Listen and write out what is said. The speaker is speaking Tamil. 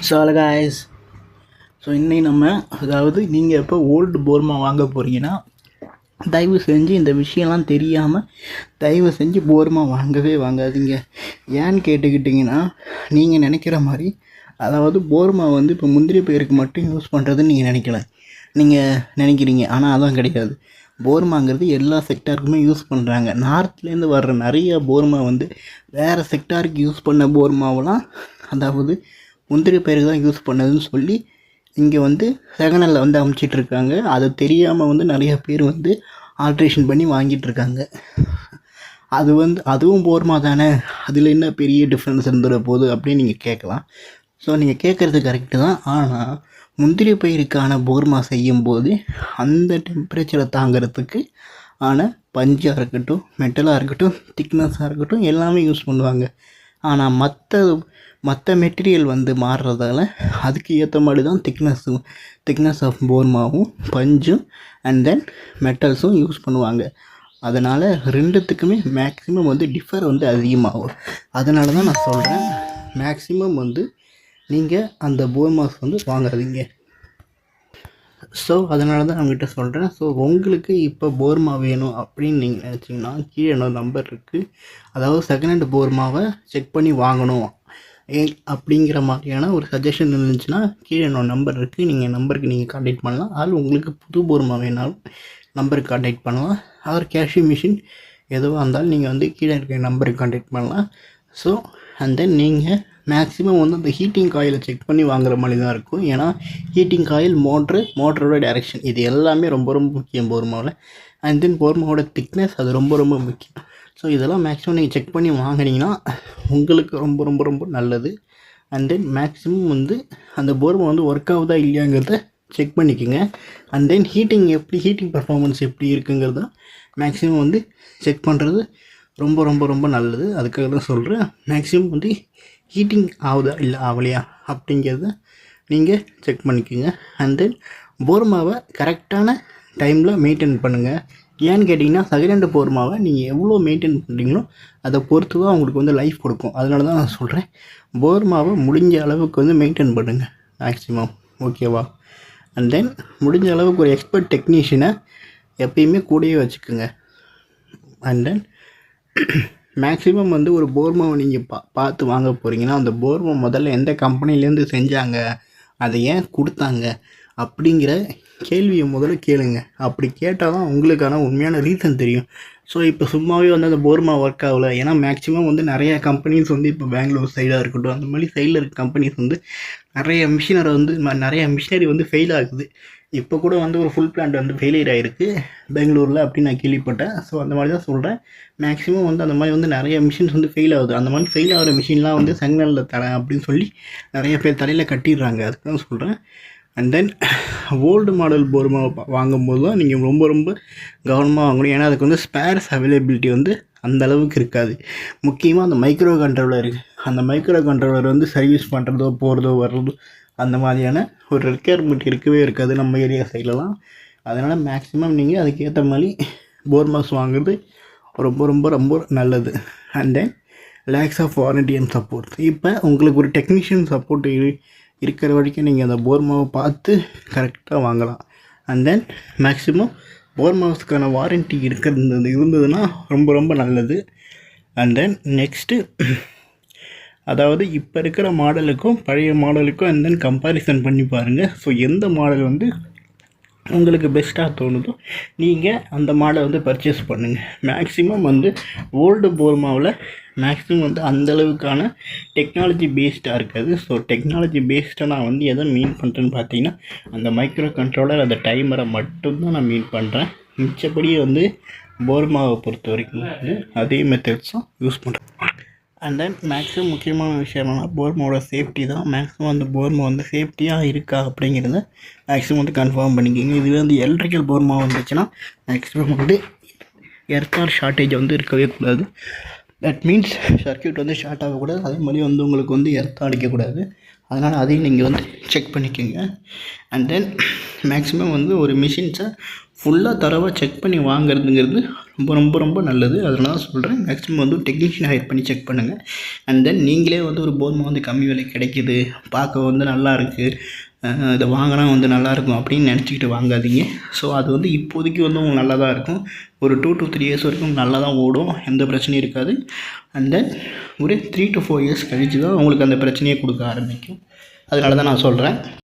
So hello guys. ஸோ இன்னைக்கு நம்ம நீங்கள் எப்போ ஓல்டு போர்மா வாங்க போகிறீங்கன்னா தயவு செஞ்சு இந்த விஷயம்லாம் தெரியாமல் தயவு செஞ்சு போர்மா வாங்கவே வாங்காதீங்க. ஏன்னு கேட்டுக்கிட்டிங்கன்னா நீங்கள் நினைக்கிற மாதிரி போர்மா இப்போ முந்திரி பயிருக்கு மட்டும் யூஸ் பண்ணுறதுன்னு நீங்கள் நினைக்கிறீங்க. ஆனால் அதான் கிடையாது. போர்மாங்கிறது எல்லா செக்டாருக்குமே யூஸ் பண்ணுறாங்க. நார்த்லேருந்து வர்ற நிறைய போர்மா வேறு செக்டாருக்கு யூஸ் பண்ண போர்மாவெல்லாம் முந்திரி பயிருக்கு தான் யூஸ் பண்ணதுன்னு சொல்லி இங்கே செகண்டில் அமுச்சிட்ருக்காங்க. அது தெரியாமல் நிறைய பேர் ஆல்ட்ரேஷன் பண்ணி வாங்கிட்டுருக்காங்க. அதுவும் போர்மா தானே, அதில் என்ன பெரிய டிஃப்ரென்ஸ் இருந்துட போகுது அப்படின்னு நீங்கள் கேட்கலாம். ஸோ நீங்கள் கேட்குறது கரெக்டு தான். ஆனால் முந்திரி பயிருக்கான போர்மா செய்யும்போது அந்த டெம்பரேச்சரை தாங்கிறதுக்கு பஞ்சாக இருக்கட்டும், மெட்டலாக இருக்கட்டும், திக்னஸாக இருக்கட்டும் எல்லாமே யூஸ் பண்ணுவாங்க. ஆனால் மற்ற மெட்டீரியல் மாறுறதால அதுக்கு ஏற்ற மாதிரி தான் திக்னஸ் ஆஃப் போர்மாவும் பஞ்சும் அண்ட் தென் மெட்டல்ஸும் யூஸ் பண்ணுவாங்க. அதனால் ரெண்டுத்துக்குமே மேக்ஸிமம் டிஃபர் அதிகமாகும். அதனால தான் நான் சொல்கிறேன், மேக்ஸிமம் நீங்கள் அந்த போர்மாஸ் வாங்காதீங்க. ஸோ அதனால தான் அவங்ககிட்ட சொல்கிறேன். ஸோ உங்களுக்கு இப்போ போர்மா வேணும் அப்படின்னு நீங்கள் நினச்சிங்கன்னா கீழே என்னோட நம்பர் இருக்குது. செகண்ட் ஹேண்ட் போர்மாவை செக் பண்ணி வாங்கணும் அப்படிங்கிற மாதிரியான ஒரு சஜஷன் இருந்துச்சுன்னா கீழே என்னோட நம்பர் இருக்குது. நீங்கள் நம்பருக்கு நீங்கள் கான்டாக்ட் பண்ணலாம். அது உங்களுக்கு புது போர்மா வேணாலும் நம்பருக்கு கான்டாக்ட் பண்ணலாம். கேஷிங் மிஷின் எதுவாக இருந்தாலும் நீங்கள் கீழே இருக்கிற நம்பருக்கு கான்டாக்ட் பண்ணலாம். ஸோ அண்ட் தென் நீங்கள் மேக்ஸிமம் அந்த ஹீட்டிங் காயிலை செக் பண்ணி வாங்குற மாதிரி தான் இருக்கும். ஏன்னா ஹீட்டிங் காயில், மோட்டரோட டைரெக்ஷன் இது எல்லாமே ரொம்ப ரொம்ப முக்கியம் போர்மாவில். அண்ட் தென் போர்மாவோட திக்னஸ் அது ரொம்ப ரொம்ப முக்கியம். ஸோ இதெல்லாம் மேக்ஸிமம் நீங்கள் செக் பண்ணி வாங்கினீங்கன்னா உங்களுக்கு ரொம்ப ரொம்ப ரொம்ப நல்லது. அண்ட் தென் மேக்ஸிமம் அந்த போர்மா ஒர்க் ஆகுதா இல்லையாங்கிறத செக் பண்ணிக்கோங்க. அண்ட் தென் ஹீட்டிங் பர்ஃபார்மன்ஸ் எப்படி இருக்குங்கிறத மேக்ஸிமம் செக் பண்ணுறது ரொம்ப ரொம்ப ரொம்ப நல்லது. அதுக்காக தான் சொல்கிறேன், மேக்ஸிமம் ஹீட்டிங் ஆகுதா இல்லை ஆகலையா அப்படிங்கிறத நீங்கள் செக் பண்ணிக்கோங்க. அண்ட் தென் போர்மாவை கரெக்டான டைமில் மெயின்டைன் பண்ணுங்கள். ஏன்னு கேட்டிங்கன்னா செகண்ட் ஹேண்ட் போர்மாவை நீங்கள் எவ்வளோ மெயின்டைன் பண்ணுறீங்களோ அதை பொறுத்து தான் உங்களுக்கு லைஃப் கொடுக்கும். அதனால தான் நான் சொல்கிறேன், போர்மாவை முடிஞ்ச அளவுக்கு மெயின்டைன் பண்ணுங்கள் மேக்ஸிமம். ஓகேவா? அண்ட் தென் முடிஞ்ச அளவுக்கு ஒரு எக்ஸ்பர்ட் டெக்னீஷியனை எப்பயுமே கூடயே வச்சுக்கோங்க. அண்ட் தென் மேக்ஸிமம் ஒரு போர்மாவை நீங்கள் பார்த்து வாங்க போகிறீங்கன்னா அந்த போர்மா முதல்ல எந்த கம்பெனிலேருந்து செஞ்சாங்க, அதை ஏன் கொடுத்தாங்க அப்படிங்கிற கேள்வியை முதல்ல கேளுங்க. அப்படி கேட்டால் தான் உங்களுக்கான உண்மையான ரீசன் தெரியும். ஸோ இப்போ சும்மாவே அந்த போர்மா ஒர்க் ஆகலை. ஏன்னா மேக்ஸிமம் நிறையா கம்பெனிஸ் இப்போ பெங்களூர் சைடாக இருக்கட்டும், அந்த மாதிரி சைடில் இருக்க கம்பெனிஸ் நிறைய மிஷினரி ஃபெயில் ஆகுது. இப்போ கூட ஒரு ஃபுல் பிளான்ட் ஃபெயிலியர் ஆகிருக்கு பெங்களூரில் அப்படின்னு நான் கேள்விப்பட்டேன். ஸோ அந்த மாதிரி தான் சொல்கிறேன், மேக்ஸிமம் அந்த மாதிரி நிறைய மிஷின்ஸ் ஃபெயில் ஆகுது. அந்த மாதிரி ஃபெயில் ஆகிற மிஷின்லாம் செங்கலில் தரேன் அப்படின்னு சொல்லி நிறைய பேர் தலையில் கட்டிடுறாங்க. அதுக்கு தான் சொல்கிறேன். அண்ட் தென் ஓல்டு மாடல் போர்மா வாங்கும்போது தான் நீங்கள் ரொம்ப ரொம்ப கவனமாக வாங்கணும். ஏன்னா அதுக்கு ஸ்பேர்ஸ் அவைலபிலிட்டி அந்த அளவுக்கு இருக்காது. முக்கியமாக அந்த மைக்ரோ கண்ட்ரோலர் அந்த மைக்ரோ கண்ட்ரோலர் சர்வீஸ் பண்ணுறதோ போகிறதோ வர்றதோ அந்த மாதிரியான ஒரு ரெக்யர்மெண்ட் இருக்கவே இருக்காது நம்ம ஏரியா சைட்லலாம். அதனால் மேக்ஸிமம் நீங்கள் அதுக்கேற்ற மாதிரி போர்மாஸ் வாங்குறது ரொம்ப ரொம்ப ரொம்ப நல்லது. And then lacks of warranty and support. இப்போ உங்களுக்கு ஒரு டெக்னீஷியன் சப்போர்ட் இருக்கிற வரைக்கும் நீங்கள் அந்த போர்மாவை பார்த்து கரெக்டாக வாங்கலாம். அண்ட் தென் மேக்ஸிமம் போர்மாவுஸ்க்கான வாரண்டி இருந்ததுன்னா ரொம்ப ரொம்ப நல்லது. அண்ட் தென் நெக்ஸ்ட்டு இப்போ இருக்கிற மாடலுக்கும் பழைய மாடலுக்கும் அண்ட் தென் கம்பேரிசன் பண்ணி பாருங்கள். ஸோ எந்த மாடல் உங்களுக்கு பெஸ்ட்டாக தோணுதோ நீங்கள் அந்த மாடலை பர்ச்சேஸ் பண்ணுங்கள். மேக்ஸிமம் ஓல்டு போர்மாவில் மேக்ஸிமம் அந்தளவுக்கான டெக்னாலஜி பேஸ்டாக இருக்காது. ஸோ டெக்னாலஜி பேஸ்டாக நான் எதை மீன் பண்ணுறேன்னு பார்த்தீங்கன்னா அந்த மைக்ரோ கண்ட்ரோலர், அந்த டைமரை மட்டும்தான் நான் மீன் பண்ணுறேன். மிச்சப்படி போர்மாவை பொறுத்த வரைக்கும் அதே மெத்தட்ஸும் யூஸ் பண்ணுறேன். அண்ட் தென் மேக்ஸிமம் முக்கியமான விஷயம் என்னென்னா போர்மாவோட சேஃப்டி தான். மேக்ஸிமம் அந்த போர்மா சேஃப்டியாக இருக்கா அப்படிங்கிறத மேக்ஸிமம் கன்ஃபார்ம் பண்ணிக்கிங்க. இதுவே எலக்ட்ரிக்கல் போர்மா வந்துச்சுன்னா மேக்ஸிமம் எர்த் ஆர் ஷார்ட்டேஜ் இருக்கவே கூடாது. தட் மீன்ஸ் சர்க்யூட் ஷார்ட் ஆகக்கூடாது. அதே மாதிரி உங்களுக்கு எர்த் அடிக்கக்கூடாது. அதனால் அதையும் நீங்கள் செக் பண்ணிக்கோங்க. அண்ட் தென் மேக்ஸிமம் ஒரு மிஷின்ஸை ஃபுல்லாக தரவாக செக் பண்ணி வாங்குறதுங்கிறது ரொம்ப ரொம்ப ரொம்ப நல்லது. அதனால தான் சொல்கிறேன், மேக்ஸிமம் வந்து டெக்னீஷியன் ஹையர் பண்ணி செக் பண்ணுங்கள். அண்ட் தென் நீங்களே வந்து ஒரு போர்மா வந்து கம்மி விலைக்கு கிடைக்கிது, பார்க்க வந்து நல்லா இருக்குது, இதை வாங்கினா வந்து நல்லாயிருக்கும் அப்படின்னு நினச்சிக்கிட்டு வாங்காதீங்க. ஸோ அது வந்து இப்போதைக்கு வந்து உங்களுக்கு நல்லா தான் இருக்கும். ஒரு 2 to 3 இயர்ஸ் வரைக்கும் நல்லா தான் ஓடும், எந்த பிரச்சனையும் இருக்காது. அண்ட் தென் ஒரு 3 to 4 இயர்ஸ் கழித்து தான் உங்களுக்கு அந்த பிரச்சனையை கொடுக்க ஆரம்பிக்கும். அதனால தான் நான் சொல்கிறேன்.